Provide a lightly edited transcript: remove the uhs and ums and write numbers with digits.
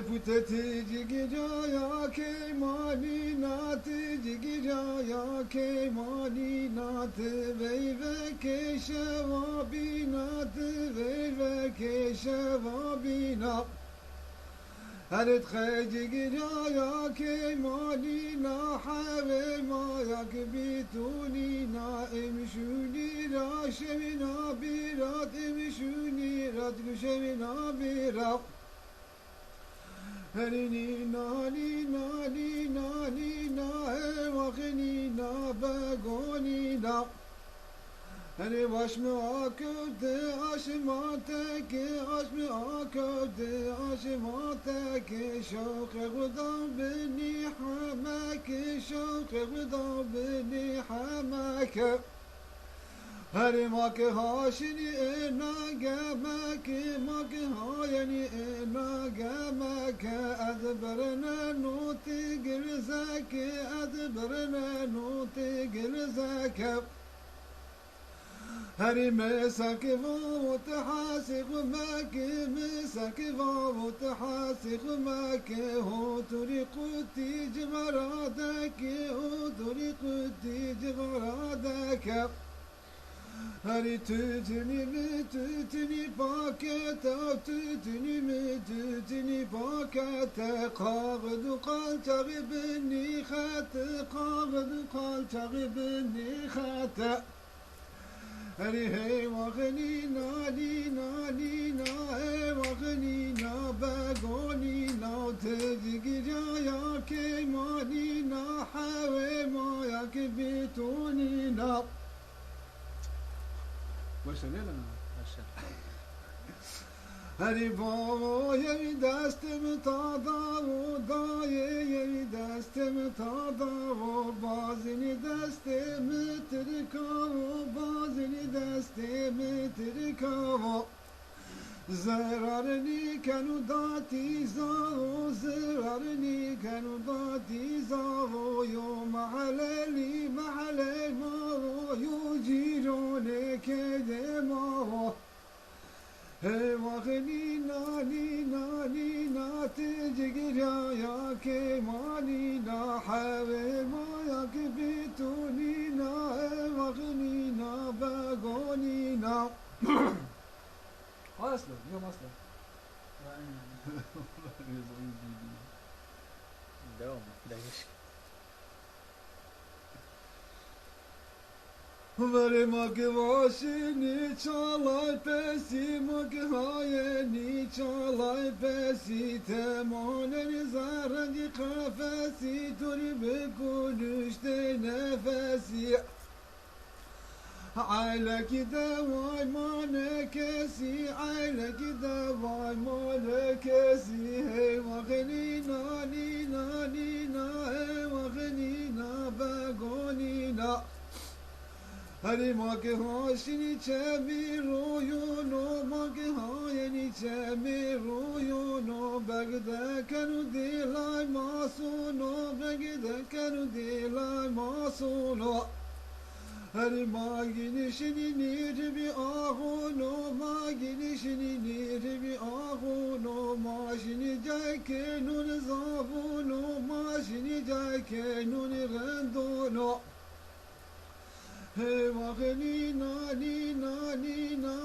puteti jigiraya ke mani nat jigiraya ke mani nat ve ke şevabinat ve ke şevabinat هرت خيجي جايا كي مالي نا حبي ما يكبتوني نا امشوني را شمنا بيرات امشوني رات شمنا بيرات هرني نالي نالي نالي نا وخني نا بغوني نا Hani baş mı akıbdı aşımateki aş mı akıbdı aşımateki şevk-i gıda beni hamaki şevk-i gıda beni hamaki Hani maki haşini ena gemeki maki hayani ena gemeki edberine nuti girzeki edberine nuti girzeki هري مسك وتحاسق ماك مسك وتحاسق ماك هو طريقتي جغرادك هو طريقتي جغرادك هري تتني باكت أو تتني باكت قاغد قال تغبني خات قاغد قال تغبني خات هري هي وغني نالي نالي نا هي وغني نا بغوني نا تجي جايا كي ماني نا حوي ما يكبتوني نا باشه نه باشه هری بابا یه دستم تا و دایه یه دستم تا و بازینی دستم ترکا و بازینی دستم ترکا و زرارنی کنو داتی زاو زرارنی کنو داتی زاو یو محللی محلی ماو یو جیرونه کده ماو Hey vahni nani nani nat jigya ya ke mani na have ma ya ke bituni na vahni na bagoni na Aslı, yok aslı. devam et. Vere makvashini çalay pesi makhayeni çalay pesi temonen zarangi kafesi turi bekunuşte nefesi عيلك دواي ما نكسي عيلك دواي ما نكسي هي وغني ناني ناني نا هي وغني نا بغوني نا هري ماكي هاشني تشامي رويونو ماكي هايني تشامي رويونو بغدا كانوا ديلاي ماسونو بغدا كانوا ديلاي ماسونو هري ما جنشني نيربي آغونو ما جنشني نيربي آغونو ما شني جايك نون زافونو ما شني جايك نون رندونو Hey vahni nani nani na